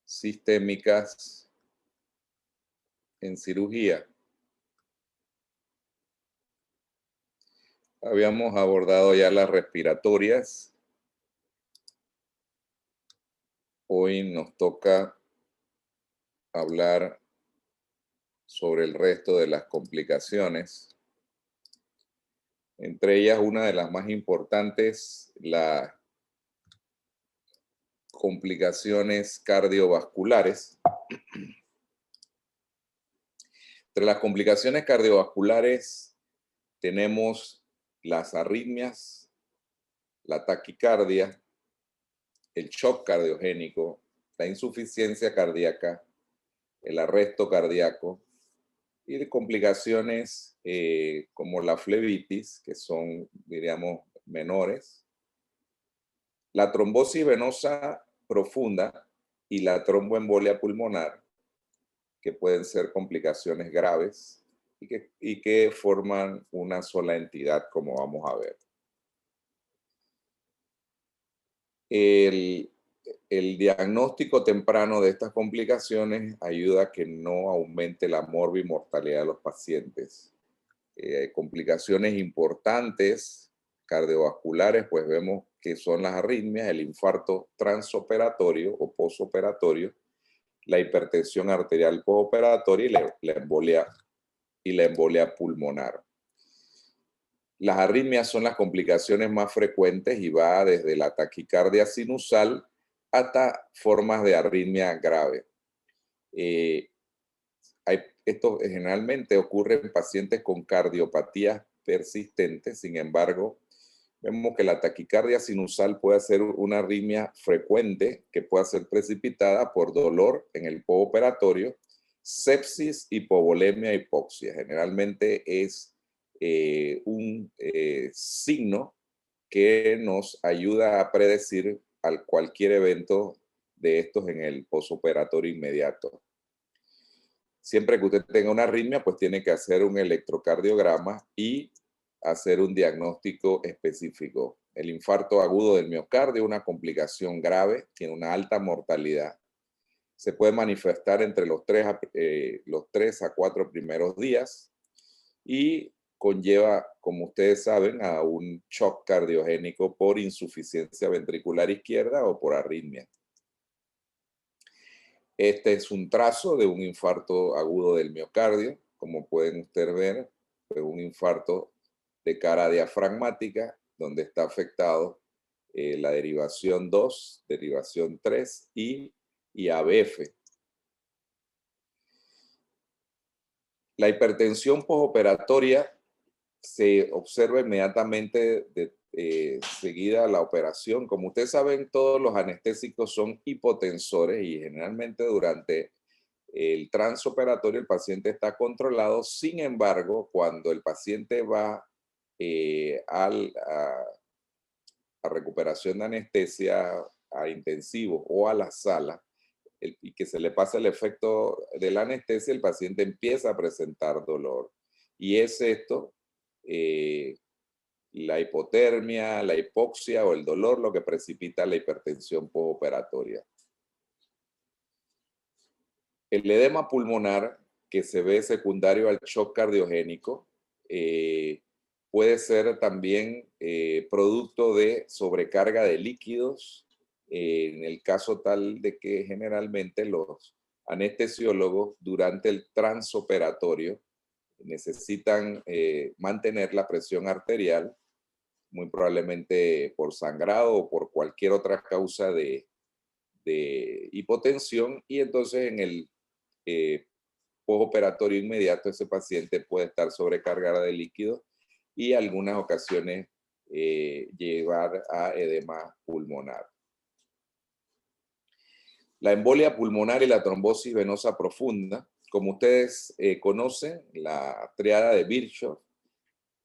sistémicas en cirugía. Habíamos abordado ya las respiratorias. Hoy nos toca hablar sobre el resto de las complicaciones. Entre ellas, una de las más importantes, las complicaciones cardiovasculares. Entre las complicaciones cardiovasculares tenemos las arritmias, la taquicardia, el shock cardiogénico, la insuficiencia cardíaca, el arresto cardíaco y de complicaciones como la flebitis, que son, diríamos, menores, la trombosis venosa profunda y la tromboembolia pulmonar, que pueden ser complicaciones graves y que forman una sola entidad, como vamos a ver. El diagnóstico temprano de estas complicaciones ayuda a que no aumente la morbimortalidad de los pacientes. Complicaciones importantes cardiovasculares, pues vemos que son las arritmias, el infarto transoperatorio o posoperatorio, la hipertensión arterial postoperatoria y la embolia pulmonar. Las arritmias son las complicaciones más frecuentes y va desde la taquicardia sinusal hasta formas de arritmia grave. Esto generalmente ocurre en pacientes con cardiopatías persistentes. Sin embargo, vemos que la taquicardia sinusal puede ser una arritmia frecuente que puede ser precipitada por dolor en el postoperatorio, sepsis, hipovolemia, hipoxia. Generalmente es un signo que nos ayuda a predecir cualquier evento de estos en el postoperatorio inmediato. Siempre que usted tenga una arritmia, pues tiene que hacer un electrocardiograma y hacer un diagnóstico específico. El infarto agudo del miocardio es una complicación grave, tiene una alta mortalidad. Se puede manifestar entre los 3 a 4 primeros días y conlleva, como ustedes saben, a un shock cardiogénico por insuficiencia ventricular izquierda o por arritmia. Este es un trazo de un infarto agudo del miocardio. Como pueden ustedes ver, es un infarto de cara diafragmática, donde está afectado la derivación 2, derivación 3 y ABF. La hipertensión postoperatoria se observa inmediatamente seguida a la operación. Como ustedes saben, todos los anestésicos son hipotensores y generalmente durante el transoperatorio el paciente está controlado. Sin embargo, cuando el paciente va a recuperación de anestesia, a intensivo o a la sala, y que se le pasa el efecto de la anestesia, el paciente empieza a presentar dolor. Y es esto, la hipotermia, la hipoxia o el dolor, lo que precipita la hipertensión postoperatoria. El edema pulmonar, que se ve secundario al shock cardiogénico, puede ser también producto de sobrecarga de líquidos, en el caso tal de que generalmente los anestesiólogos durante el transoperatorio necesitan mantener la presión arterial, muy probablemente por sangrado o por cualquier otra causa de hipotensión, y entonces en el postoperatorio inmediato ese paciente puede estar sobrecargado de líquidos y en algunas ocasiones llevar a edema pulmonar. La embolia pulmonar y la trombosis venosa profunda, como ustedes conocen, la triada de Virchow,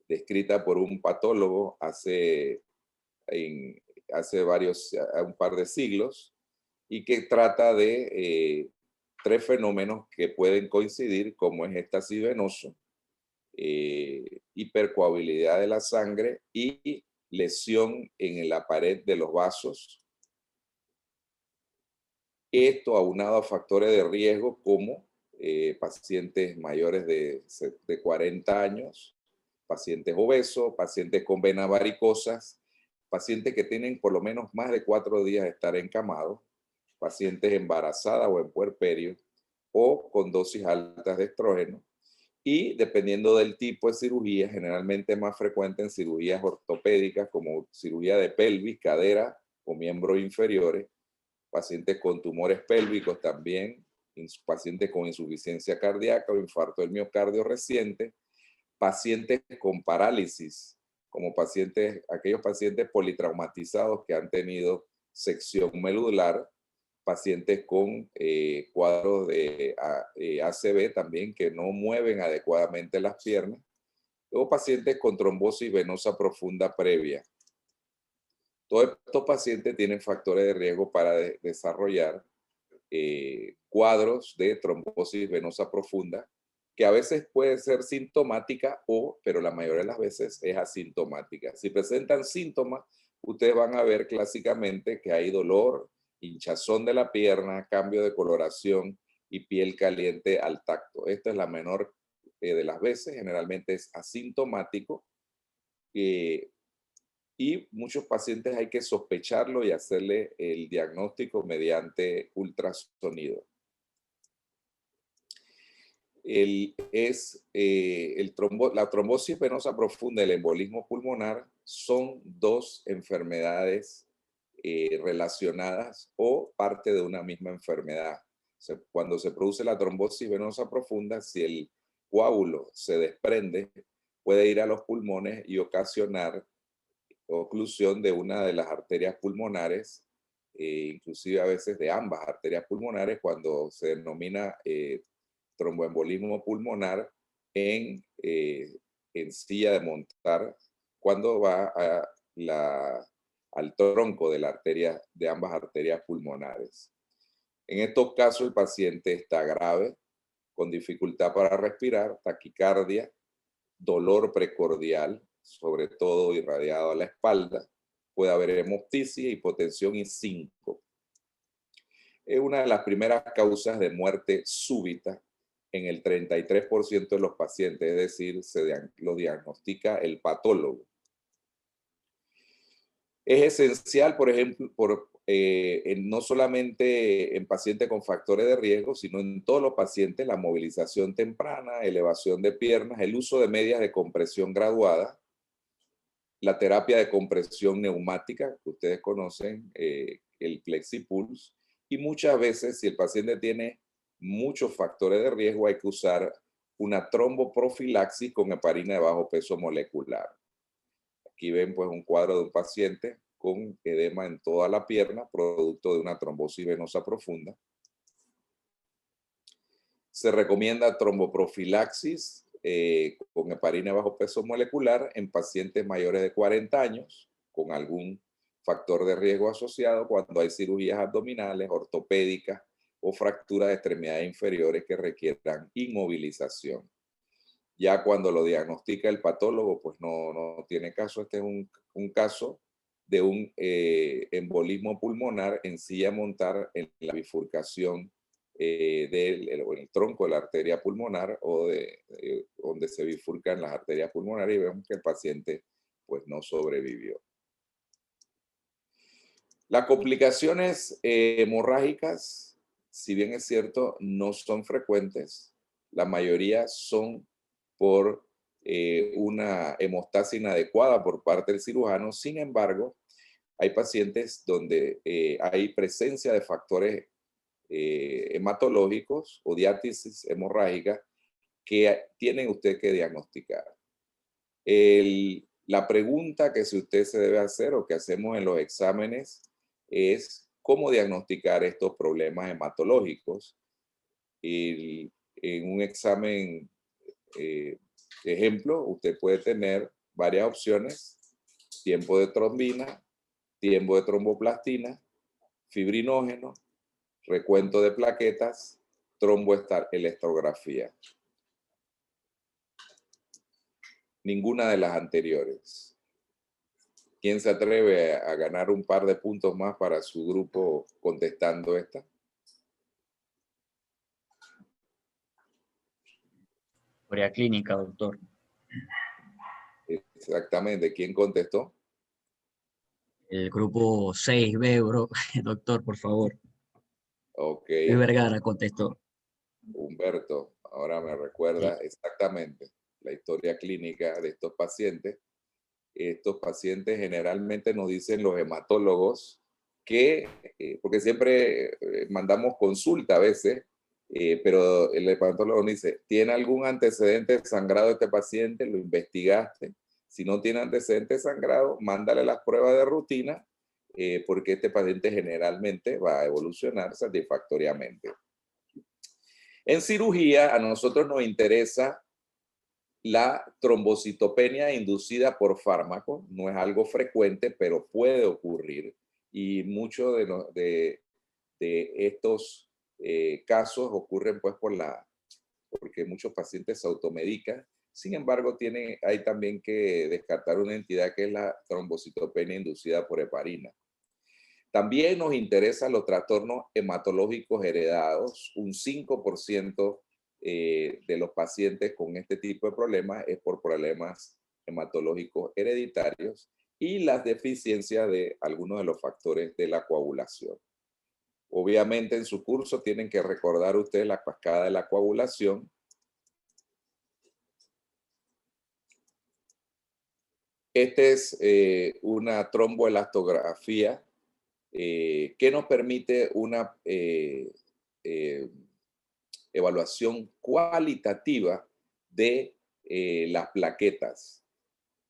descrita por un patólogo hace un par de siglos, y que trata de 3 fenómenos que pueden coincidir, como es éxtasis venoso, hipercoagulabilidad de la sangre y lesión en la pared de los vasos. Esto aunado a factores de riesgo como pacientes mayores de 40 años, pacientes obesos, pacientes con venas varicosas, pacientes que tienen por lo menos más de 4 días de estar encamados, pacientes embarazadas o en puerperio, o con dosis altas de estrógeno. Y dependiendo del tipo de cirugía, generalmente es más frecuente en cirugías ortopédicas como cirugía de pelvis, cadera o miembros inferiores, pacientes con tumores pélvicos también, pacientes con insuficiencia cardíaca o infarto del miocardio reciente, pacientes con parálisis, como aquellos pacientes politraumatizados que han tenido sección medular, pacientes con cuadros de ACV también que no mueven adecuadamente las piernas, o pacientes con trombosis venosa profunda previa. Todos estos pacientes tienen factores de riesgo para desarrollar cuadros de trombosis venosa profunda, que a veces puede ser sintomática pero la mayoría de las veces es asintomática. Si presentan síntomas, ustedes van a ver clásicamente que hay dolor, hinchazón de la pierna, cambio de coloración y piel caliente al tacto. Esta es la menor de las veces, generalmente es asintomático. Y muchos pacientes hay que sospecharlo y hacerle el diagnóstico mediante ultrasonido. La trombosis venosa profunda y el embolismo pulmonar son dos enfermedades relacionadas o parte de una misma enfermedad. Cuando se produce la trombosis venosa profunda, si el coágulo se desprende, puede ir a los pulmones y ocasionar oclusión de una de las arterias pulmonares, inclusive a veces de ambas arterias pulmonares, cuando se denomina tromboembolismo pulmonar en silla de montar, cuando va al tronco de la arteria, de ambas arterias pulmonares. En estos casos el paciente está grave, con dificultad para respirar, taquicardia, dolor precordial, sobre todo irradiado a la espalda, puede haber hemoptisis, hipotensión y síncope. Es una de las primeras causas de muerte súbita en el 33% de los pacientes, es decir, lo diagnostica el patólogo. Es esencial, por ejemplo, no solamente en pacientes con factores de riesgo, sino en todos los pacientes, la movilización temprana, elevación de piernas, el uso de medias de compresión graduada, la terapia de compresión neumática, que ustedes conocen, el FlexiPulse, y muchas veces, si el paciente tiene muchos factores de riesgo, hay que usar una tromboprofilaxis con heparina de bajo peso molecular. Aquí ven pues un cuadro de un paciente con edema en toda la pierna, producto de una trombosis venosa profunda. Se recomienda tromboprofilaxis con heparina bajo peso molecular en pacientes mayores de 40 años con algún factor de riesgo asociado cuando hay cirugías abdominales, ortopédicas o fracturas de extremidades inferiores que requieran inmovilización. Ya cuando lo diagnostica el patólogo, pues no tiene caso. Este es un caso de un embolismo pulmonar en silla de montar en la bifurcación el tronco de la arteria pulmonar o donde se bifurcan las arterias pulmonares, y vemos que el paciente pues no sobrevivió. Las complicaciones hemorrágicas, si bien es cierto, no son frecuentes. La mayoría son por una hemostasia inadecuada por parte del cirujano. Sin embargo, hay pacientes donde hay presencia de factores hematológicos o diátesis hemorrágica que tienen usted que diagnosticar. La pregunta que si usted se debe hacer o que hacemos en los exámenes es cómo diagnosticar estos problemas hematológicos. En un examen ejemplo, usted puede tener varias opciones: tiempo de trombina, tiempo de tromboplastina, fibrinógeno, recuento de plaquetas, tromboelectrografía. Ninguna de las anteriores. ¿Quién se atreve a ganar un par de puntos más para su grupo contestando esta? Historia clínica, doctor. Exactamente. ¿Quién contestó? El grupo 6B, bro. Doctor, por favor. Ok. Luis Vergara contestó. Humberto, ahora me Sí. recuerda exactamente la historia clínica de estos pacientes. Estos pacientes generalmente nos dicen los hematólogos que, porque siempre mandamos consulta a veces, pero el hematólogo nos dice, ¿tiene algún antecedente de sangrado este paciente? ¿Lo investigaste? Si no tiene antecedente de sangrado, mándale las pruebas de rutina, porque este paciente generalmente va a evolucionar satisfactoriamente. En cirugía, a nosotros nos interesa la trombocitopenia inducida por fármaco. No es algo frecuente, pero puede ocurrir. Y muchos de estos casos ocurren pues porque muchos pacientes se automedican. Sin embargo, hay también que descartar una entidad que es la trombocitopenia inducida por heparina. También nos interesan los trastornos hematológicos heredados. Un 5% de los pacientes con este tipo de problemas es por problemas hematológicos hereditarios y las deficiencias de algunos de los factores de la coagulación. Obviamente en su curso tienen que recordar ustedes la cascada de la coagulación. Esta es una tromboelastografía que nos permite una evaluación cualitativa de las plaquetas.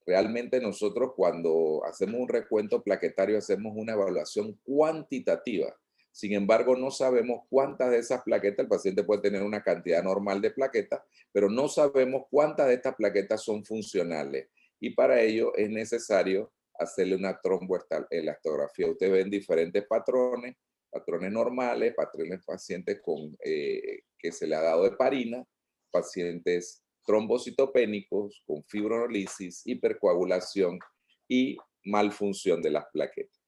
Realmente nosotros cuando hacemos un recuento plaquetario hacemos una evaluación cuantitativa. Sin embargo, no sabemos cuántas de esas plaquetas, el paciente puede tener una cantidad normal de plaquetas, pero no sabemos cuántas de estas plaquetas son funcionales. Y para ello es necesario hacerle una tromboelastografía. Ustedes ven diferentes patrones, patrones normales, patrones pacientes que se le ha dado heparina, pacientes trombocitopénicos con fibronolisis, hipercoagulación y malfunción de las plaquetas.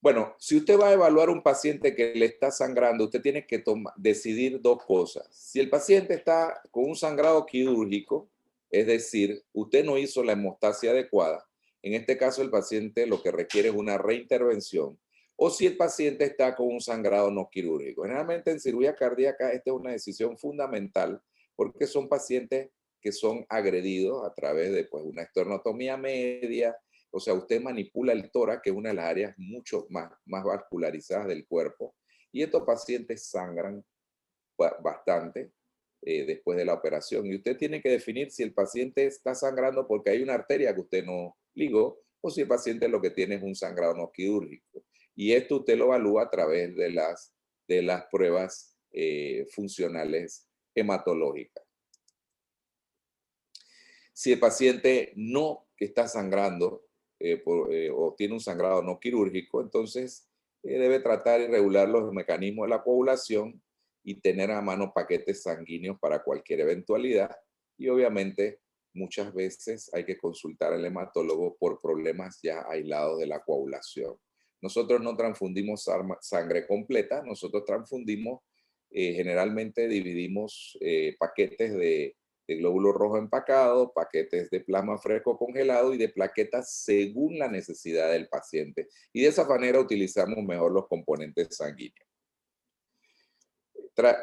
Bueno, si usted va a evaluar un paciente que le está sangrando, usted tiene que decidir dos cosas. Si el paciente está con un sangrado quirúrgico, es decir, usted no hizo la hemostasia adecuada, en este caso el paciente lo que requiere es una reintervención, o si el paciente está con un sangrado no quirúrgico. Generalmente en cirugía cardíaca esta es una decisión fundamental porque son pacientes que son agredidos a través de una esternotomía media. O sea, usted manipula el tórax, que es una de las áreas mucho más vascularizadas del cuerpo, y estos pacientes sangran bastante después de la operación. Y usted tiene que definir si el paciente está sangrando porque hay una arteria que usted no ligó, o si el paciente lo que tiene es un sangrado no quirúrgico. Y esto usted lo evalúa a través de las pruebas funcionales hematológicas. Si el paciente no está sangrando o tiene un sangrado no quirúrgico, entonces debe tratar y regular los mecanismos de la coagulación y tener a mano paquetes sanguíneos para cualquier eventualidad. Y obviamente muchas veces hay que consultar al hematólogo por problemas ya aislados de la coagulación. Nosotros no transfundimos sangre completa, nosotros transfundimos, generalmente dividimos paquetes de glóbulo rojo empacado, paquetes de plasma fresco congelado y de plaquetas según la necesidad del paciente. Y de esa manera utilizamos mejor los componentes sanguíneos.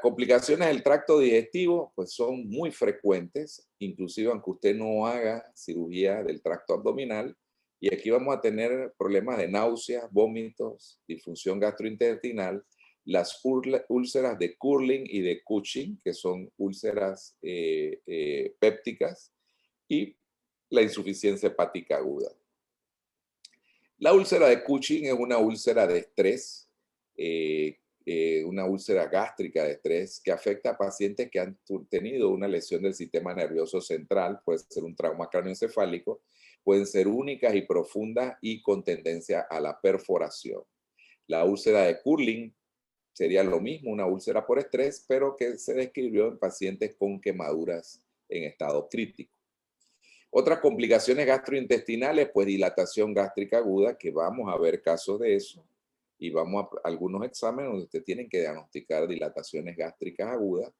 Complicaciones del tracto digestivo pues son muy frecuentes, inclusive aunque usted no haga cirugía del tracto abdominal. Y aquí vamos a tener problemas de náuseas, vómitos, disfunción gastrointestinal, las úlceras de Curling y de Cushing, que son úlceras pépticas, y la insuficiencia hepática aguda. La úlcera de Cushing es una úlcera de estrés, una úlcera gástrica de estrés que afecta a pacientes que han tenido una lesión del sistema nervioso central, puede ser un trauma cráneoencefálico, pueden ser únicas y profundas y con tendencia a la perforación. La úlcera de Curling sería lo mismo, una úlcera por estrés, pero que se describió en pacientes con quemaduras en estado crítico. Otras complicaciones gastrointestinales, pues dilatación gástrica aguda, que vamos a ver casos de eso. y vamos a algunos exámenes donde usted tiene que diagnosticar dilataciones gástricas agudas,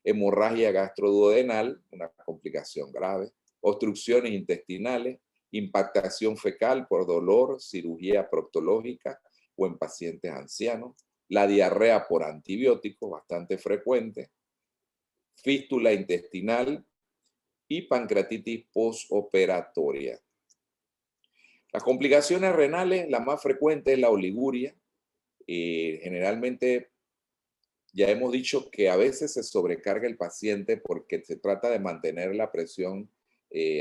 hemorragia gastroduodenal, una complicación grave, obstrucciones intestinales, impactación fecal por dolor, cirugía proctológica o en pacientes ancianos, la diarrea por antibióticos, bastante frecuente, fístula intestinal y pancreatitis postoperatoria. Las complicaciones renales, la más frecuente es la oliguria. Generalmente ya hemos dicho que a veces se sobrecarga el paciente porque se trata de mantener la presión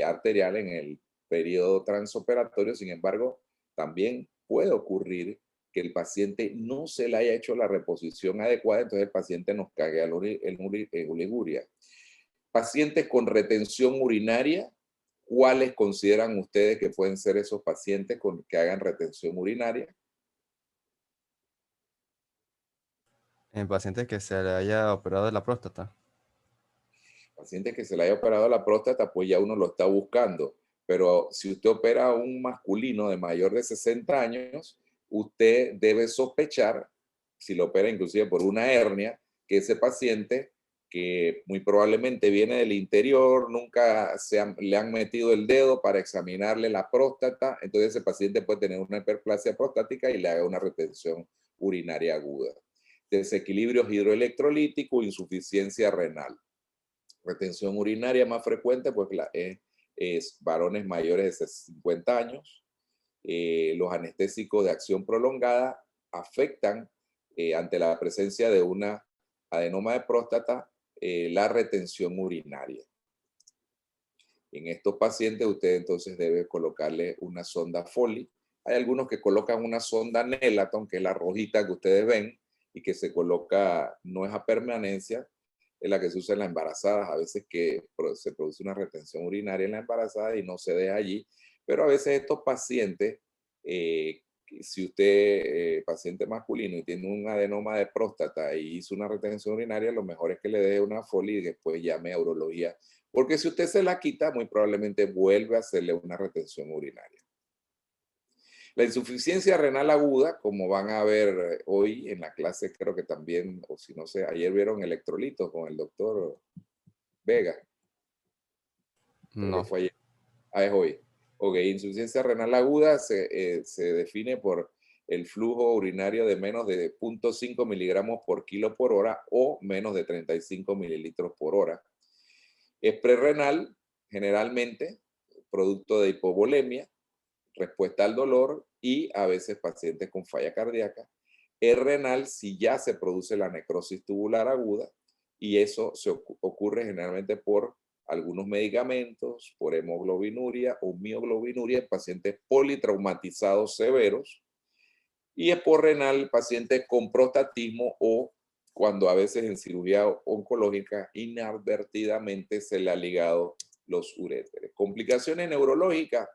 arterial en el periodo transoperatorio. Sin embargo, también puede ocurrir que el paciente no se le haya hecho la reposición adecuada, entonces el paciente nos cague en oliguria. Pacientes con retención urinaria, ¿cuáles consideran ustedes que pueden ser esos pacientes que hagan retención urinaria? En pacientes que se le haya operado la próstata. Pacientes que se le haya operado la próstata, pues ya uno lo está buscando. Pero si usted opera a un masculino de mayor de 60 años, usted debe sospechar, si lo opera inclusive por una hernia, que ese paciente, que muy probablemente viene del interior, nunca le han metido el dedo para examinarle la próstata, entonces ese paciente puede tener una hiperplasia prostática y le haga una retención urinaria aguda. Desequilibrios hidroelectrolíticos, insuficiencia renal. Retención urinaria más frecuente, pues es varones mayores de 50 años. Los anestésicos de acción prolongada afectan ante la presencia de una adenoma de próstata la retención urinaria. En estos pacientes usted entonces debe colocarle una sonda Foley. Hay algunos que colocan una sonda Nelaton, que es la rojita que ustedes ven y que se coloca, no es a permanencia, es la que se usa en las embarazadas, a veces que se produce una retención urinaria en la embarazada y no se deja allí, pero a veces estos pacientes, si usted, paciente masculino, y tiene un adenoma de próstata y hizo una retención urinaria, lo mejor es que le deje una Foley y después llame a urología, porque si usted se la quita, muy probablemente vuelve a hacerle una retención urinaria. La insuficiencia renal aguda, como van a ver hoy en la clase, creo que también, o si no sé, ayer vieron electrolitos con el doctor Vega. Creo que No. fue ayer. Ah, es hoy. Ok, insuficiencia renal aguda se define por el flujo urinario de menos de 0.5 miligramos por kilo por hora o menos de 35 mililitros por hora. Es prerrenal, generalmente, producto de hipovolemia, respuesta al dolor y a veces pacientes con falla cardíaca. Es renal si ya se produce la necrosis tubular aguda y eso ocurre generalmente por algunos medicamentos, por hemoglobinuria o mioglobinuria en pacientes politraumatizados severos. Y es por renal pacientes con prostatismo o cuando a veces en cirugía oncológica inadvertidamente se le ha ligado los uréteres. Complicaciones neurológicas.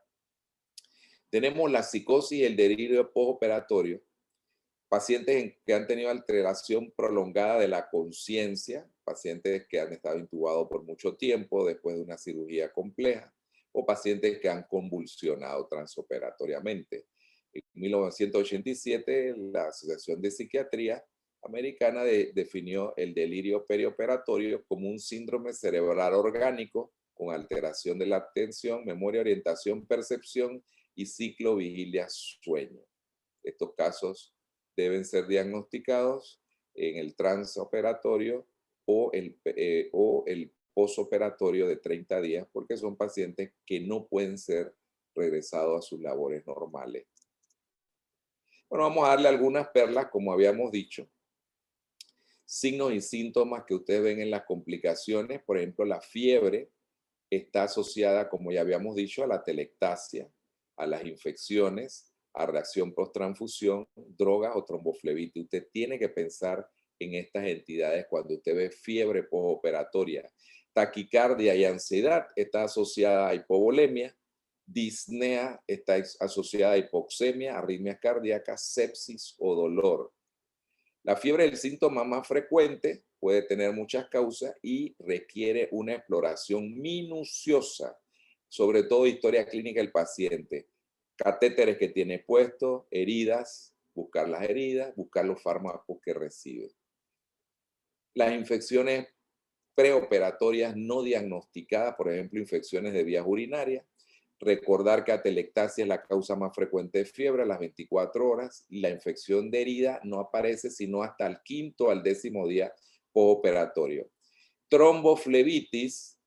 Tenemos la psicosis y el delirio postoperatorio, pacientes que han tenido alteración prolongada de la conciencia, pacientes que han estado intubados por mucho tiempo después de una cirugía compleja, o pacientes que han convulsionado transoperatoriamente. En 1987, la Asociación de Psiquiatría Americana definió el delirio perioperatorio como un síndrome cerebral orgánico con alteración de la atención, memoria, orientación, percepción y ciclo vigilia-sueño. Estos casos deben ser diagnosticados en el transoperatorio o el posoperatorio de 30 días porque son pacientes que no pueden ser regresados a sus labores normales. Bueno, vamos a darle algunas perlas, como habíamos dicho. Signos y síntomas que ustedes ven en las complicaciones, por ejemplo, la fiebre está asociada, como ya habíamos dicho, a la telectasia, a las infecciones, a reacción post-transfusión, drogas o tromboflebitis. Usted tiene que pensar en estas entidades cuando usted ve fiebre postoperatoria. Taquicardia y ansiedad está asociada a hipovolemia. Disnea está asociada a hipoxemia, arritmias cardíacas, sepsis o dolor. La fiebre es el síntoma más frecuente, puede tener muchas causas y requiere una exploración minuciosa, sobre todo historia clínica del paciente, catéteres que tiene puestos, heridas, buscar las heridas, buscar los fármacos que recibe. Las infecciones preoperatorias no diagnosticadas, por ejemplo, infecciones de vías urinarias. Recordar que atelectasia es la causa más frecuente de fiebre a las 24 horas y la infección de herida no aparece sino hasta el 5º al 10º día postoperatorio. Tromboflebitis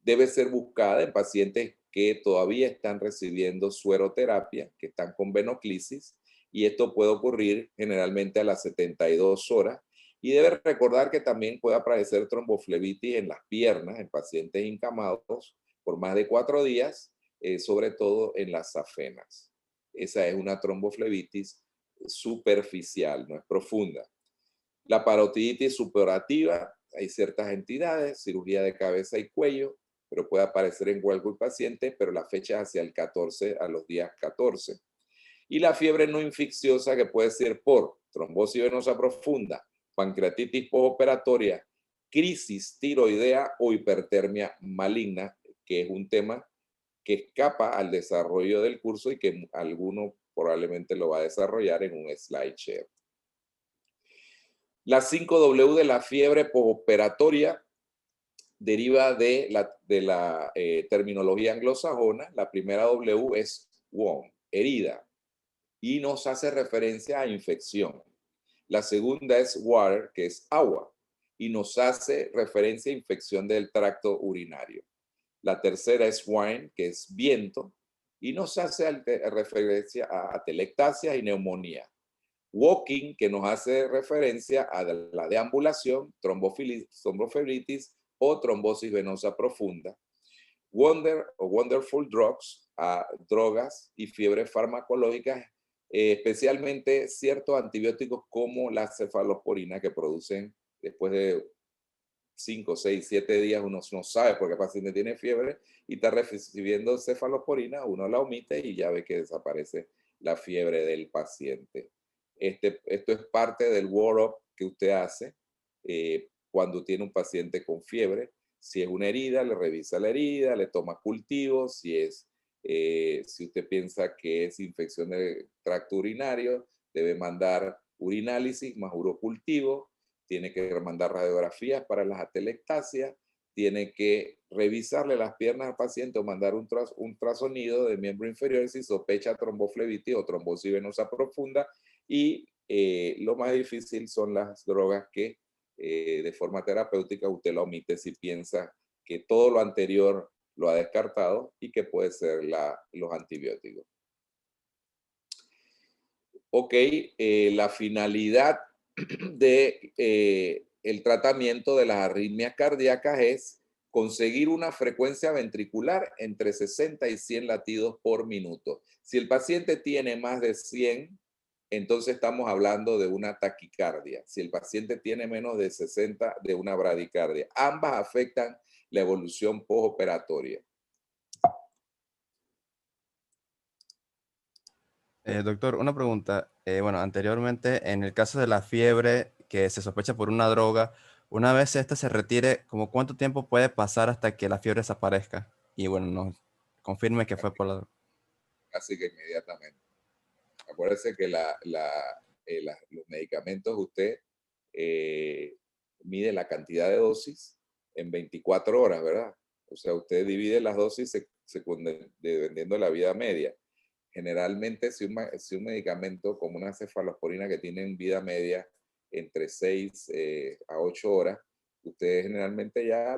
debe ser buscada en pacientes que todavía están recibiendo sueroterapia, que están con venoclisis, y esto puede ocurrir generalmente a las 72 horas. Y debe recordar que también puede aparecer tromboflebitis en las piernas, en pacientes encamados por más de 4 días, sobre todo en las afenas. Esa es una tromboflebitis superficial, no es profunda. La parotiditis supurativa, hay ciertas entidades, cirugía de cabeza y cuello, pero puede aparecer en cualquier paciente, pero la fecha es hacia el 14, a los días 14. Y la fiebre no infecciosa, que puede ser por trombosis venosa profunda, pancreatitis postoperatoria, crisis tiroidea o hipertermia maligna, que es un tema que escapa al desarrollo del curso y que alguno probablemente lo va a desarrollar en un slideshare. La 5W de la fiebre postoperatoria deriva de la terminología anglosajona. La primera W es wound, herida, y nos hace referencia a infección. La segunda es water, que es agua, y nos hace referencia a infección del tracto urinario. La tercera es wine, que es viento, y nos hace referencia a atelectasia y neumonía. Walking, que nos hace referencia a la deambulación, tromboflebitis o trombosis venosa profunda. Wonder o wonderful drugs, a drogas y fiebres farmacológicas, especialmente ciertos antibióticos como la cefalosporina, que producen después de 5, 6, 7 días, uno no sabe por qué el paciente tiene fiebre y está recibiendo cefalosporina, uno la omite y ya ve que desaparece la fiebre del paciente. Esto es parte del workup que usted hace cuando tiene un paciente con fiebre. Si es una herida, le revisa la herida, le toma cultivos. Si usted piensa que es infección del tracto urinario, debe mandar urinálisis más urocultivo. Tiene que mandar radiografías para las atelectasias, tiene que revisarle las piernas al paciente o mandar un ultrasonido de miembro inferior si sospecha tromboflebitis o trombosis venosa profunda. Y lo más difícil son las drogas que de forma terapéutica usted la omite si piensa que todo lo anterior lo ha descartado y que puede ser los antibióticos. Ok, la finalidad el tratamiento de las arritmias cardíacas es conseguir una frecuencia ventricular entre 60 y 100 latidos por minuto. Si el paciente tiene más de 100, entonces estamos hablando de una taquicardia. Si el paciente tiene menos de 60, de una bradicardia. Ambas afectan la evolución postoperatoria. Doctor, una pregunta. Bueno, anteriormente, en el caso de la fiebre que se sospecha por una droga, una vez esta se retire, ¿cómo cuánto tiempo puede pasar hasta que la fiebre desaparezca? Y bueno, nos confirme que fue por la droga. Así que inmediatamente. Acuérdese que los medicamentos usted mide la cantidad de dosis en 24 horas, ¿verdad? O sea, usted divide las dosis dependiendo de la vida media. Generalmente, si un medicamento como una cefalosporina que tiene vida media entre 6 a 8 horas, usted generalmente ya,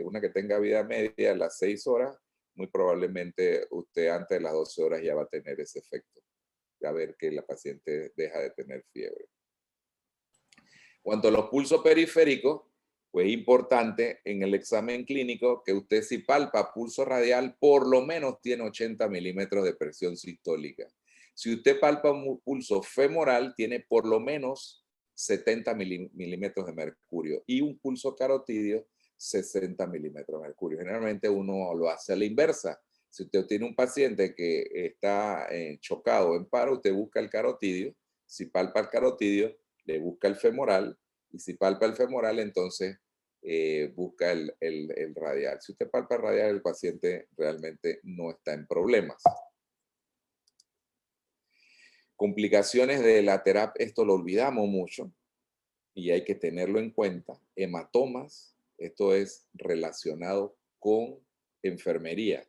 una que tenga vida media a las 6 horas, muy probablemente usted antes de las 12 horas ya va a tener ese efecto, a ver que la paciente deja de tener fiebre. Cuanto a los pulsos periféricos, pues es importante en el examen clínico que usted, si palpa pulso radial, por lo menos tiene 80 milímetros de presión sistólica. Si usted palpa un pulso femoral, tiene por lo menos 70 milímetros de mercurio y un pulso carotidio 60 milímetros de mercurio. Generalmente uno lo hace a la inversa. Si usted tiene un paciente que está chocado o en paro, usted busca el carotidio. Si palpa el carotidio, le busca el femoral. Y si palpa el femoral, entonces busca el radial. Si usted palpa el radial, el paciente realmente no está en problemas. Complicaciones de la terapia, esto lo olvidamos mucho y hay que tenerlo en cuenta. Hematomas, esto es relacionado con enfermería.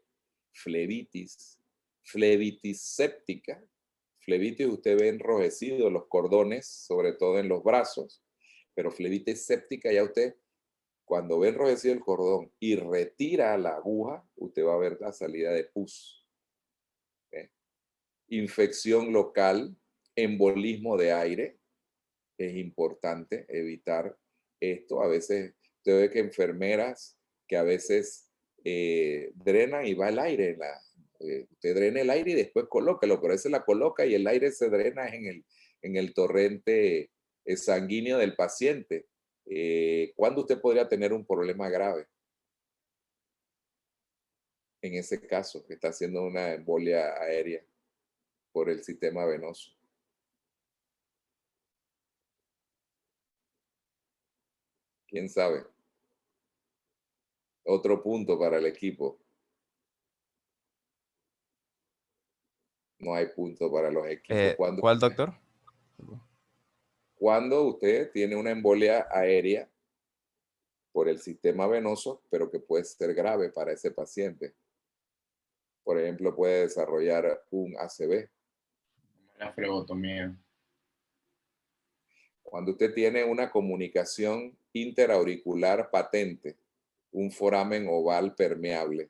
Flebitis, flebitis séptica. Flebitis, usted ve enrojecido los cordones, sobre todo en los brazos, pero flebitis séptica ya usted, cuando ve enrojecido el cordón y retira la aguja, usted va a ver la salida de pus. ¿Okay? Infección local, embolismo de aire, es importante evitar esto. A veces usted ve que enfermeras que a veces drenan y va el aire. Usted drena el aire y después colóquelo, pero ese la coloca y el aire se drena en el torrente sanguíneo del paciente. ¿Cuándo usted podría tener un problema grave? En ese caso, que está haciendo una embolia aérea por el sistema venoso. ¿Quién sabe? Otro punto para el equipo. No hay punto para los equipos. ¿Cuál, doctor? Cuando usted tiene una embolia aérea por el sistema venoso, pero que puede ser grave para ese paciente. Por ejemplo, puede desarrollar un ACV. La flebotomía. Cuando usted tiene una comunicación interauricular patente, un foramen oval permeable,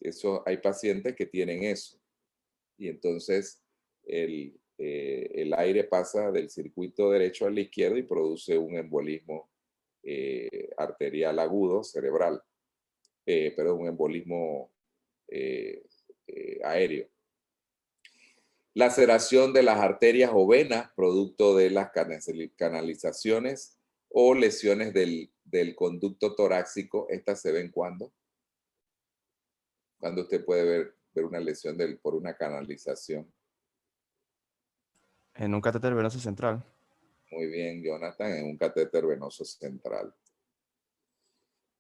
eso, hay pacientes que tienen eso. Y entonces el aire pasa del circuito derecho al izquierdo y produce un embolismo arterial agudo cerebral, perdón, un embolismo aéreo. Laceración de las arterias o venas, producto de las canalizaciones o lesiones del conducto torácico. Estas se ven cuando usted puede ver una lesión por una canalización. En un catéter venoso central. Muy bien, Jonathan, en un catéter venoso central.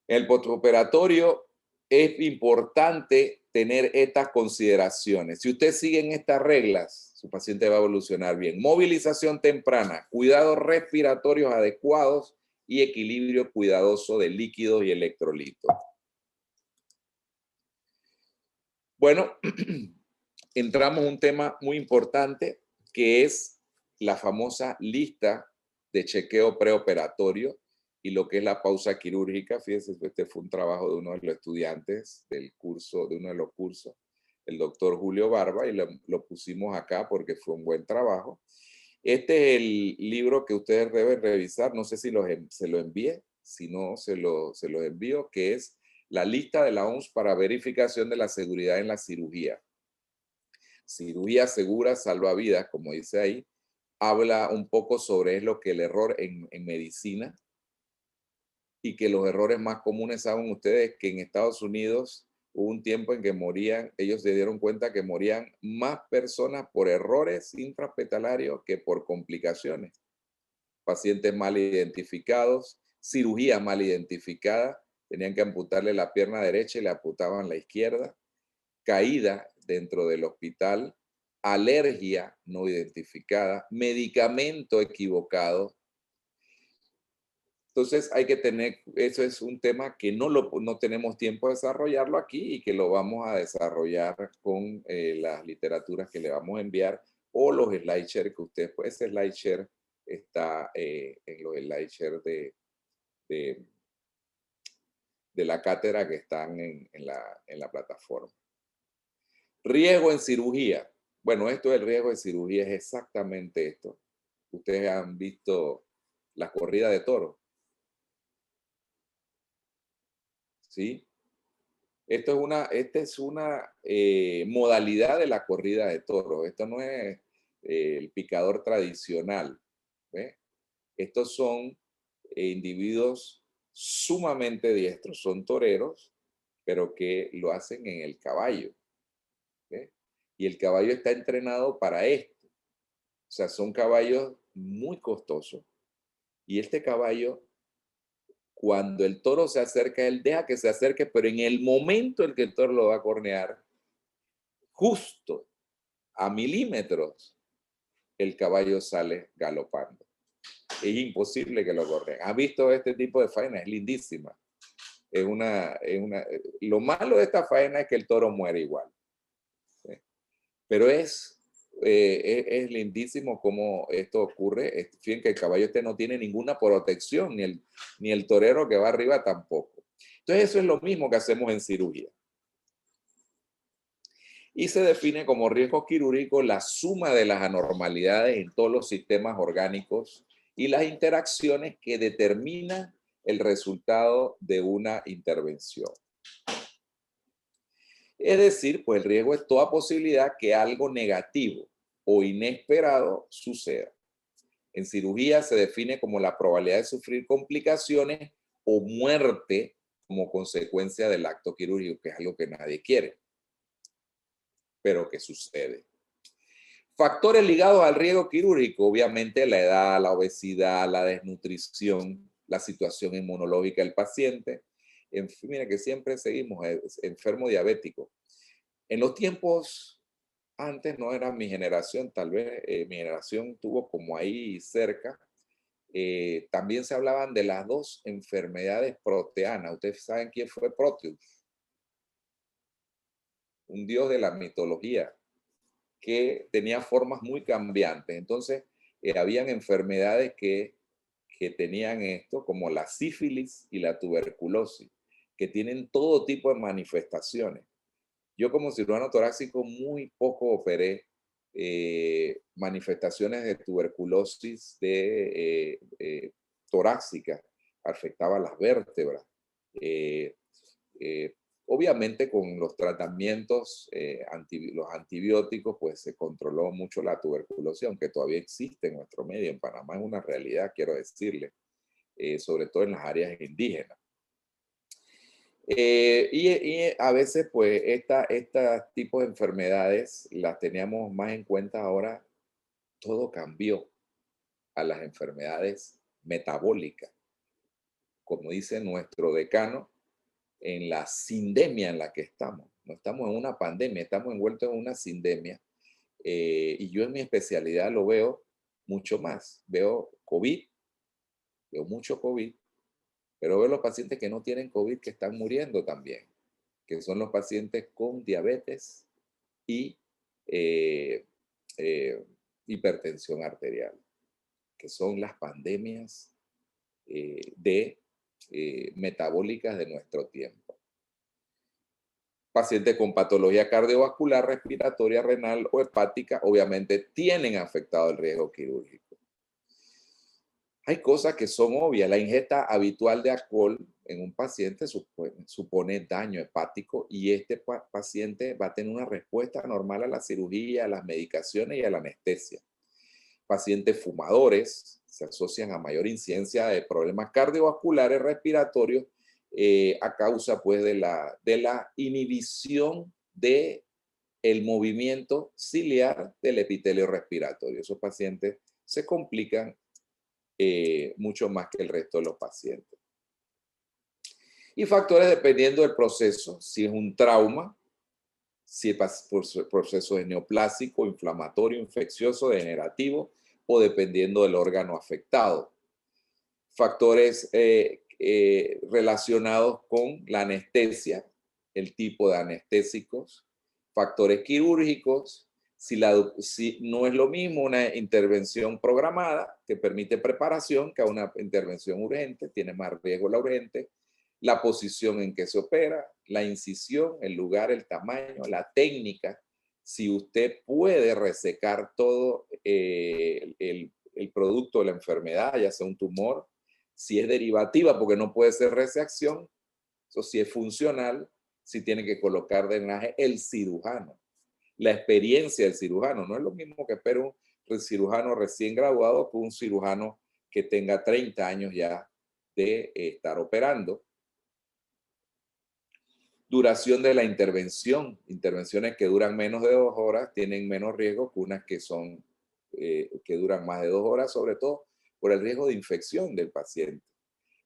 En el postoperatorio es importante tener estas consideraciones. Si usted sigue en estas reglas, su paciente va a evolucionar bien. Movilización temprana, cuidados respiratorios adecuados y equilibrio cuidadoso de líquidos y electrolitos. Bueno, entramos a un tema muy importante que es la famosa lista de chequeo preoperatorio y lo que es la pausa quirúrgica. Fíjense, este fue un trabajo de uno de los estudiantes del curso, de uno de los cursos, el doctor Julio Barba, y lo pusimos acá porque fue un buen trabajo. Este es el libro que ustedes deben revisar. No sé si se lo envié, si no, se los envío, que es la lista de la OMS para verificación de la seguridad en la cirugía. Cirugía segura salva vidas, como dice ahí. Habla un poco sobre lo que el error en medicina, y que los errores más comunes, saben ustedes, que en Estados Unidos hubo un tiempo en que morían, ellos se dieron cuenta que morían más personas por errores intrahospitalarios que por complicaciones. Pacientes mal identificados, cirugía mal identificada, tenían que amputarle la pierna derecha y le amputaban la izquierda, caída dentro del hospital, alergia no identificada, medicamento equivocado. Entonces hay que tener, eso es un tema que no tenemos tiempo de desarrollarlo aquí y que lo vamos a desarrollar con las literaturas que le vamos a enviar o los SlideShare que ustedes, pues ese SlideShare está en los SlideShare de la cátedra que están en la plataforma. Riesgo en cirugía. Bueno, esto del riesgo de cirugía es exactamente esto. Ustedes han visto la corrida de toros. ¿Sí? Esta es una modalidad de la corrida de toros. Esto no es el picador tradicional. ¿Ve? Estos son individuos sumamente diestros, son toreros, pero que lo hacen en el caballo. ¿Ve? Y el caballo está entrenado para esto. O sea, son caballos muy costosos. Y este caballo, cuando el toro se acerca, él deja que se acerque, pero en el momento en que el toro lo va a cornear, justo a milímetros, el caballo sale galopando. Es imposible que lo corren. ¿Has visto este tipo de faena? Es lindísima. Lo malo de esta faena es que el toro muere igual. ¿Sí? Pero es lindísimo cómo esto ocurre. Fíjense que el caballo no tiene ninguna protección, ni el torero que va arriba tampoco. Entonces eso es lo mismo que hacemos en cirugía. Y se define como riesgo quirúrgico la suma de las anormalidades en todos los sistemas orgánicos y las interacciones que determinan el resultado de una intervención. Es decir, pues el riesgo es toda posibilidad que algo negativo o inesperado suceda. En cirugía se define como la probabilidad de sufrir complicaciones o muerte como consecuencia del acto quirúrgico, que es algo que nadie quiere, pero que sucede. Factores ligados al riesgo quirúrgico, obviamente la edad, la obesidad, la desnutrición, la situación inmunológica del paciente. En fin, mira que siempre seguimos enfermo diabético. En los tiempos antes, no era mi generación, tal vez mi generación tuvo como ahí cerca, también se hablaban de las dos enfermedades proteanas. Ustedes saben quién fue Proteus, un dios de la mitología que tenía formas muy cambiantes. Entonces, habían enfermedades que tenían esto, como la sífilis y la tuberculosis, que tienen todo tipo de manifestaciones. Yo como cirujano torácico muy poco operé manifestaciones de tuberculosis torácica, afectaba las vértebras. Obviamente con los tratamientos, los antibióticos, pues se controló mucho la tuberculosis, aunque todavía existe en nuestro medio. En Panamá es una realidad, quiero decirle, sobre todo en las áreas indígenas. Y a veces, pues, estos tipos de enfermedades las teníamos más en cuenta. Ahora todo cambió a las enfermedades metabólicas. Como dice nuestro decano, en la sindemia en la que estamos. No estamos en una pandemia, estamos envueltos en una sindemia. Y yo en mi especialidad lo veo mucho más. Veo COVID, veo mucho COVID, pero veo los pacientes que no tienen COVID que están muriendo también, que son los pacientes con diabetes y hipertensión arterial, que son las pandemias metabólicas de nuestro tiempo. Pacientes con patología cardiovascular, respiratoria, renal o hepática, obviamente tienen afectado el riesgo quirúrgico. Hay cosas que son obvias. La ingesta habitual de alcohol en un paciente supone daño hepático y este paciente va a tener una respuesta normal a la cirugía, a las medicaciones y a la anestesia. Pacientes fumadores se asocian a mayor incidencia de problemas cardiovasculares respiratorios a causa pues de la inhibición del movimiento ciliar del epitelio respiratorio. Esos pacientes se complican mucho más que el resto de los pacientes. Y factores dependiendo del proceso, si es un trauma, si es proceso de neoplásico, inflamatorio, infeccioso, degenerativo, o dependiendo del órgano afectado. Factores relacionados con la anestesia, el tipo de anestésicos, factores quirúrgicos, si no es lo mismo una intervención programada que permite preparación que una intervención urgente, tiene más riesgo la urgente, la posición en que se opera, la incisión, el lugar, el tamaño, la técnica, si usted puede resecar todo el producto de la enfermedad, ya sea un tumor, si es derivativa porque no puede ser resección, o si es funcional, si tiene que colocar drenaje, el cirujano. La experiencia del cirujano, no es lo mismo que espera un cirujano recién graduado que un cirujano que tenga 30 años ya de estar operando. Duración de la intervención. Intervenciones que duran menos de 2 horas tienen menos riesgo que unas que son que duran más de 2 horas, sobre todo por el riesgo de infección del paciente.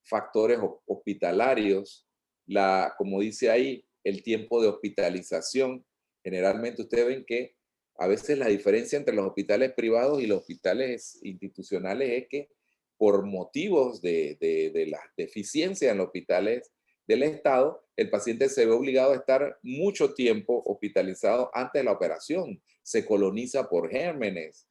Factores hospitalarios, como dice ahí, el tiempo de hospitalización. Generalmente ustedes ven que A veces la diferencia entre los hospitales privados y los hospitales institucionales es que por motivos de las deficiencias en los hospitales del Estado, el paciente se ve obligado a estar mucho tiempo hospitalizado antes de la operación. Se coloniza por gérmenes,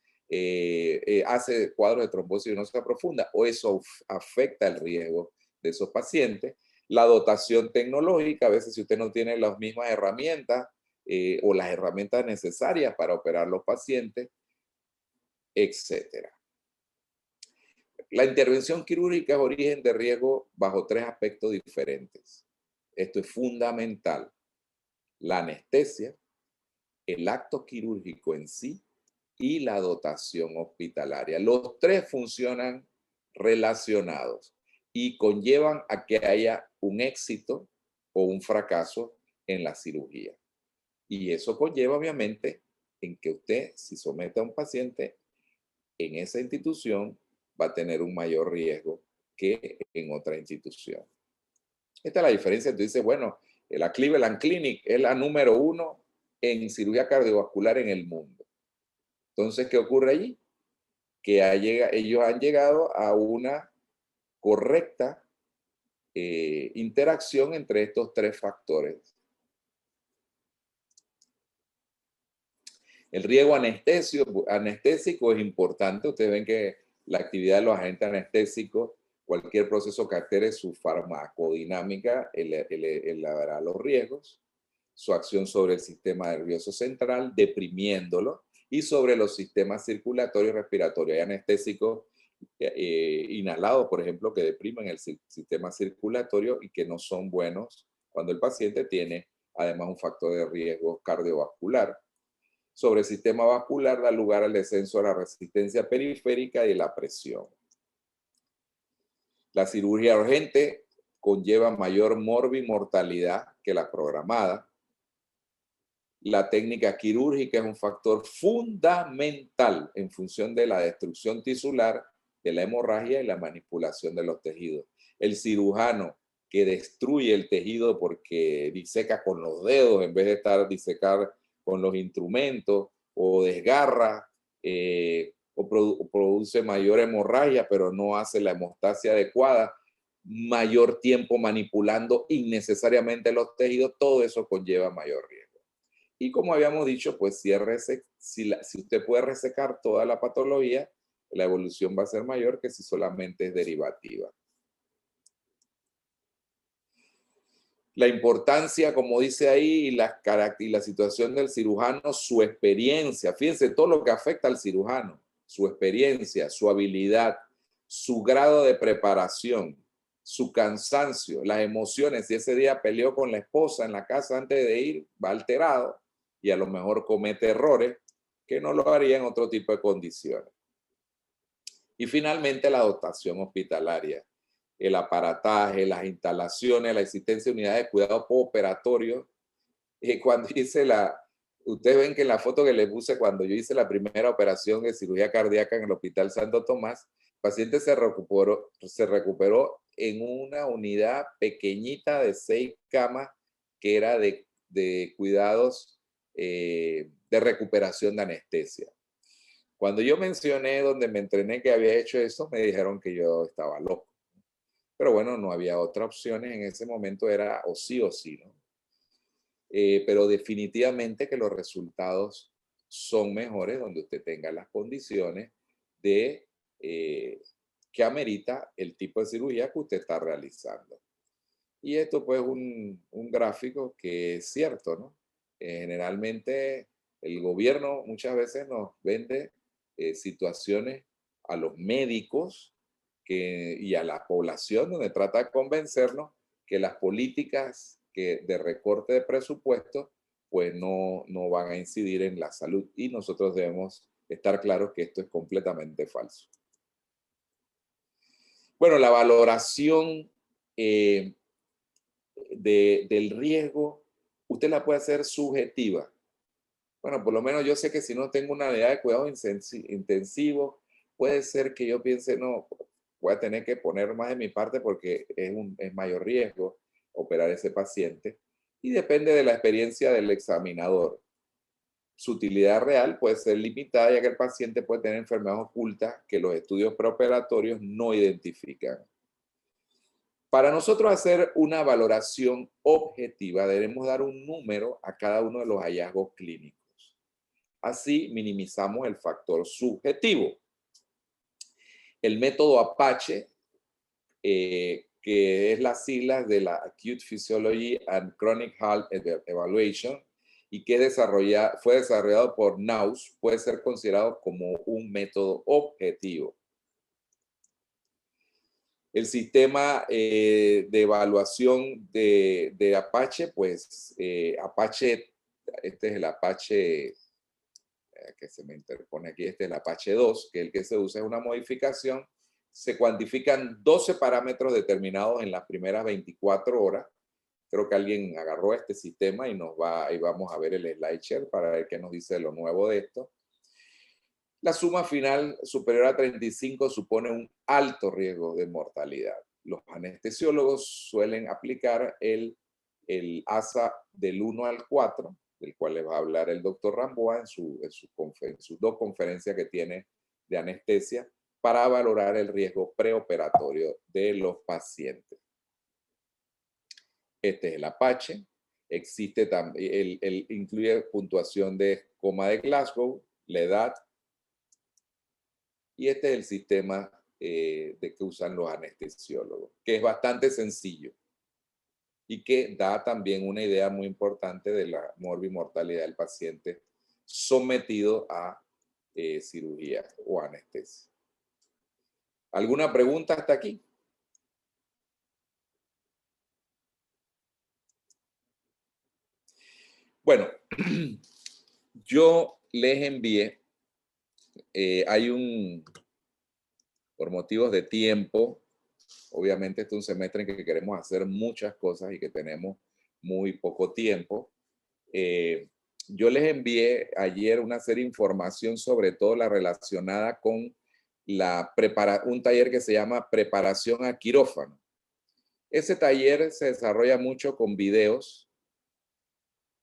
hace cuadros de trombosis venosa profunda, o eso afecta el riesgo de esos pacientes. La dotación tecnológica, a veces si usted no tiene las mismas herramientas o las herramientas necesarias para operar los pacientes, etcétera. La intervención quirúrgica es origen de riesgo bajo 3 aspectos diferentes. Esto es fundamental: la anestesia, el acto quirúrgico en sí y la dotación hospitalaria. Los 3 funcionan relacionados y conllevan a que haya un éxito o un fracaso en la cirugía. Y eso conlleva obviamente en que usted, si somete a un paciente en esa institución, va a tener un mayor riesgo que en otra institución. Esta es la diferencia. Tú dices, bueno, la Cleveland Clinic es la número 1 en cirugía cardiovascular en el mundo. Entonces, ¿qué ocurre allí? Que ellos han llegado a una correcta interacción entre estos 3 factores. El riesgo anestésico es importante. Ustedes ven que la actividad de los agentes anestésicos, cualquier proceso que altere su farmacodinámica, elevará los riesgos, su acción sobre el sistema nervioso central, deprimiéndolo, y sobre los sistemas circulatorios y respiratorios. Hay anestésicos inhalados, por ejemplo, que deprimen el sistema circulatorio y que no son buenos cuando el paciente tiene además un factor de riesgo cardiovascular. Sobre el sistema vascular da lugar al descenso de la resistencia periférica y la presión. La cirugía urgente conlleva mayor morbimortalidad que la programada. La técnica quirúrgica es un factor fundamental en función de la destrucción tisular, de la hemorragia y la manipulación de los tejidos. El cirujano que destruye el tejido porque diseca con los dedos en vez de disecar con los instrumentos, o desgarra, o produce mayor hemorragia, pero no hace la hemostasia adecuada, mayor tiempo manipulando innecesariamente los tejidos, todo eso conlleva mayor riesgo. Y como habíamos dicho, pues si usted puede resecar toda la patología, la evolución va a ser mayor que si solamente es derivativa. La importancia, como dice ahí, y la situación del cirujano, su experiencia. Fíjense todo lo que afecta al cirujano: su experiencia, su habilidad, su grado de preparación, su cansancio, las emociones. Si ese día peleó con la esposa en la casa antes de ir, va alterado y a lo mejor comete errores que no lo haría en otro tipo de condiciones. Y finalmente la dotación hospitalaria, el aparataje, las instalaciones, la existencia de unidades de cuidado postoperatorio. Cuando hice ustedes ven que en la foto que les puse, cuando yo hice la primera operación de cirugía cardíaca en el Hospital Santo Tomás, el paciente se recuperó en una unidad pequeñita de 6 camas que era de cuidados de recuperación de anestesia. Cuando yo mencioné donde me entrené que había hecho eso, me dijeron que yo estaba loco. Pero bueno, no había otras opciones en ese momento, era o sí, ¿no? Pero definitivamente que los resultados son mejores donde usted tenga las condiciones de que amerita el tipo de cirugía que usted está realizando. Y esto pues un gráfico que es cierto, ¿no? Generalmente el gobierno muchas veces nos vende situaciones a los médicos y a la población, donde trata de convencernos que las políticas de recorte de presupuesto pues no van a incidir en la salud, y nosotros debemos estar claros que esto es completamente falso. Bueno, la valoración del riesgo, usted la puede hacer subjetiva. Bueno, por lo menos yo sé que si no tengo una unidad de cuidado intensivo, puede ser que yo piense, no, voy a tener que poner más de mi parte porque es mayor riesgo operar ese paciente. Y depende de la experiencia del examinador. su utilidad real puede ser limitada, ya que el paciente puede tener enfermedades ocultas que los estudios preoperatorios no identifican. Para nosotros hacer una valoración objetiva, debemos dar un número a cada uno de los hallazgos clínicos. Así minimizamos el factor subjetivo. El método Apache, que es las siglas de la Acute Physiology and Chronic Health Evaluation, y que fue desarrollado por Naus, puede ser considerado como un método objetivo. El sistema de evaluación de Apache, pues Apache, este es el Apache que se me interpone aquí, este es el Apache 2, que el que se usa es una modificación. Se cuantifican 12 parámetros determinados en las primeras 24 horas. Creo que alguien agarró este sistema y vamos a ver el slide share para ver qué nos dice lo nuevo de esto. La suma final superior a 35 supone un alto riesgo de mortalidad. Los anestesiólogos suelen aplicar el ASA del 1 al 4, del cual les va a hablar el doctor Ramboa en sus dos conferencias que tiene de anestesia, para valorar el riesgo preoperatorio de los pacientes. Este es el Apache. Existe también, incluye puntuación de coma de Glasgow, la edad, y este es el sistema que usan los anestesiólogos, que es bastante sencillo y que da también una idea muy importante de la morbimortalidad del paciente sometido a cirugía o anestesia. ¿Alguna pregunta hasta aquí? Bueno, yo les envié, por motivos de tiempo, obviamente este es un semestre en que queremos hacer muchas cosas y que tenemos muy poco tiempo. Yo les envié ayer una serie de información, sobre todo la relacionada con un taller que se llama Preparación a Quirófano. Ese taller se desarrolla mucho con videos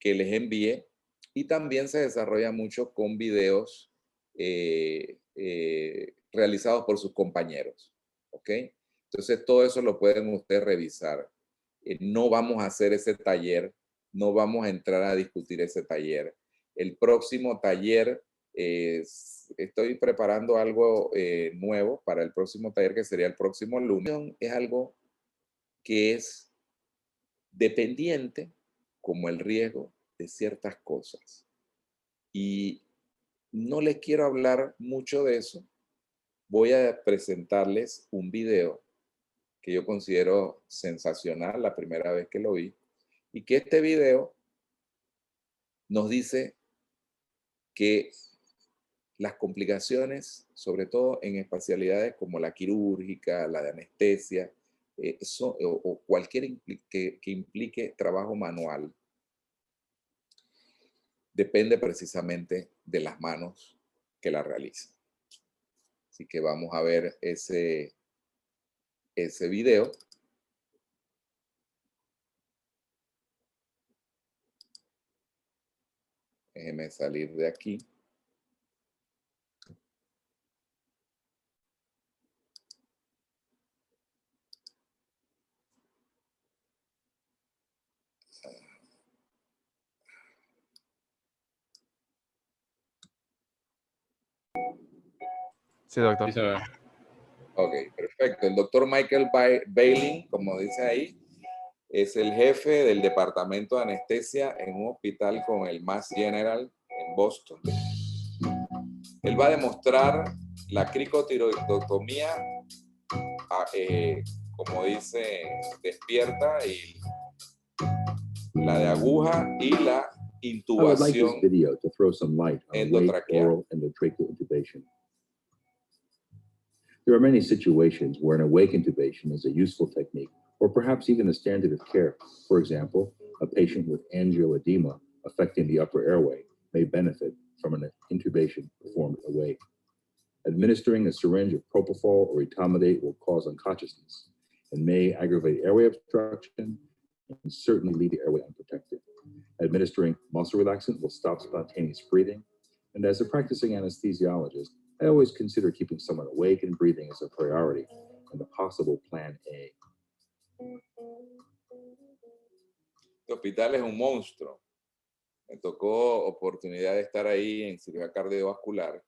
que les envié y también se desarrolla mucho con videos realizados por sus compañeros. ¿Ok? Entonces todo eso lo pueden ustedes revisar. No vamos a hacer ese taller, no vamos a entrar a discutir ese taller. El próximo taller, estoy preparando algo nuevo para el próximo taller, que sería el próximo lunes. Es algo que es dependiente, como el riesgo, de ciertas cosas. Y no les quiero hablar mucho de eso. Voy a presentarles un video que yo considero sensacional la primera vez que lo vi, y que este video nos dice que las complicaciones, sobre todo en especialidades como la quirúrgica, la de anestesia, o cualquier que implique trabajo manual, depende precisamente de las manos que la realizan. Así que vamos a ver ese video. Déjeme salir de aquí. Sí, doctor. Sí, se ve. Ok, perfecto. El doctor Michael Bailing, como dice ahí, es el jefe del departamento de anestesia en un hospital con el Mass General en Boston. Él va a demostrar la cricotiroidectomía, como dice, despierta, y la de aguja y la I would like this intubación video to throw some light on late endotraqueal. oral endotracheal intubation. There are many situations where an awake intubation is a useful technique, or perhaps even a standard of care. For example, a patient with angioedema affecting the upper airway may benefit from an intubation performed awake. Administering a syringe of propofol or etomidate will cause unconsciousness and may aggravate airway obstruction and certainly leave the airway unprotected. Administering muscle relaxant will stop spontaneous breathing. And as a practicing anesthesiologist, I always consider keeping someone awake and breathing as a priority and the possible plan A. Este hospital es un monstruo. Me tocó oportunidad de estar ahí en cirugía cardiovascular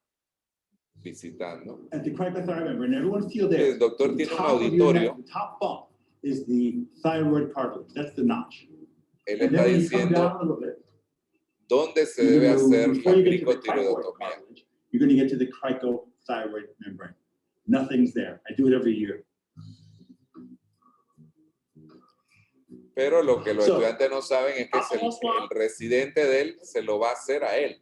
visitando. At the cricothyroid membrane, everyone feel there. El doctor The tiene un top of your neck, auditorio. the top bump is the thyroid cartilage. That's the notch. Él And está then when you come diciendo down a little bit, dónde se you're debe gonna- hacer before la you get to the cricoid cricotiroidotomía. cartilage, you're going to get to the cricothyroid membrane. Nothing's there. I do it every year. Pero lo que los So, estudiantes no saben es que el residente de él se lo va a hacer a él.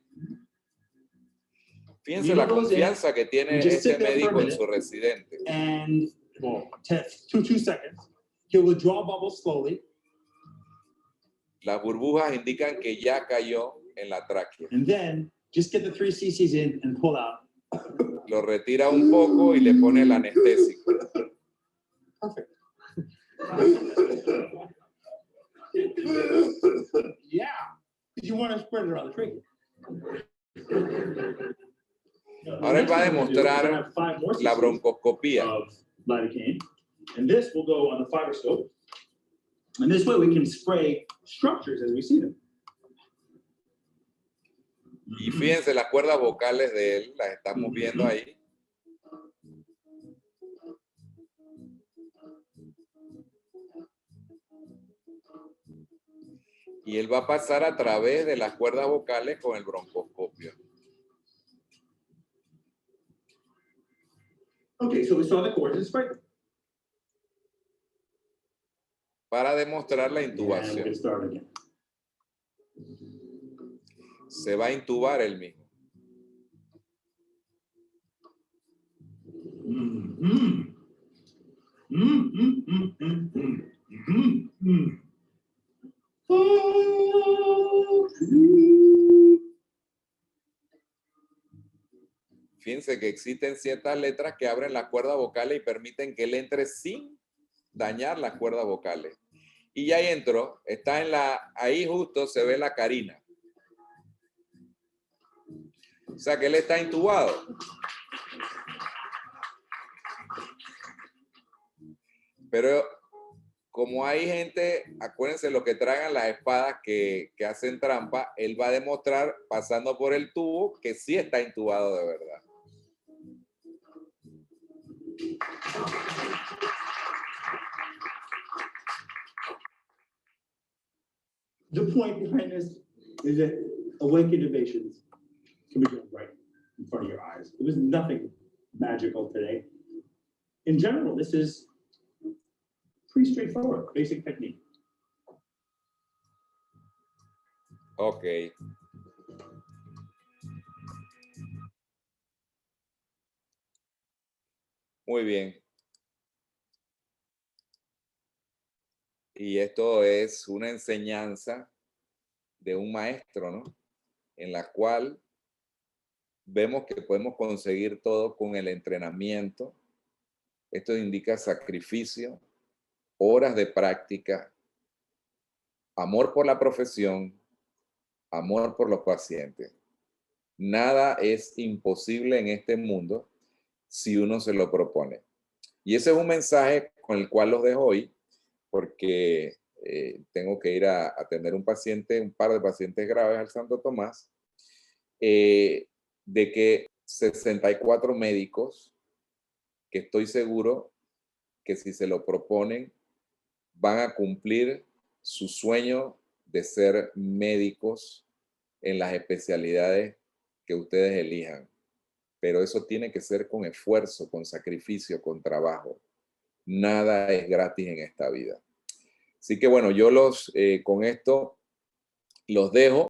Fíjense la confianza que tiene este médico en su residente. And well, 2 seconds. He will draw bubbles slowly. Las burbujas indican que ya cayó en la tráquea. And then just get the 3 cc's in and pull out. Lo retira un poco y le pone el anestésico. Perfect. Yeah, because you want to spread it around the trachea. Ahora él va a demostrar la broncoscopía. Of lidocaine, and this will go on the fibroscope. And this way we can spray structures as we see them. Y fíjense las cuerdas vocales de él, las estamos viendo ahí. Y él va a pasar a través de las cuerdas vocales con el broncoscopio. Okay, so we saw the cords and spray them. Para demostrar la And we'll intubación. get started again. Se va a intubar él mismo. Mm-hmm. Mm-hmm. Mm-hmm. Mm-hmm. Fíjense que existen ciertas letras que abren las cuerdas vocales y permiten que él entre sin dañar las cuerdas vocales. Y ya entró, está en ahí justo se ve la carina. O sea que él está intubado. Pero como hay gente, acuérdense lo que tragan las espadas que hacen trampa, él va a demostrar pasando por el tubo que sí está intubado de verdad. The point behind this is that awake intubations can be done right in front of your eyes. It was nothing magical today. In general, this is pretty straightforward, basic technique. Ok. Muy bien. Y esto es una enseñanza de un maestro, ¿no? En la cual vemos que podemos conseguir todo con el entrenamiento. Esto indica sacrificio, horas de práctica, amor por la profesión, amor por los pacientes. Nada es imposible en este mundo si uno se lo propone. Y ese es un mensaje con el cual los dejo hoy, porque tengo que ir a atender un par de pacientes graves al Santo Tomás, de que 64 médicos, que estoy seguro que si se lo proponen, van a cumplir su sueño de ser médicos en las especialidades que ustedes elijan. Pero eso tiene que ser con esfuerzo, con sacrificio, con trabajo. Nada es gratis en esta vida. Así que bueno, yo con esto los dejo.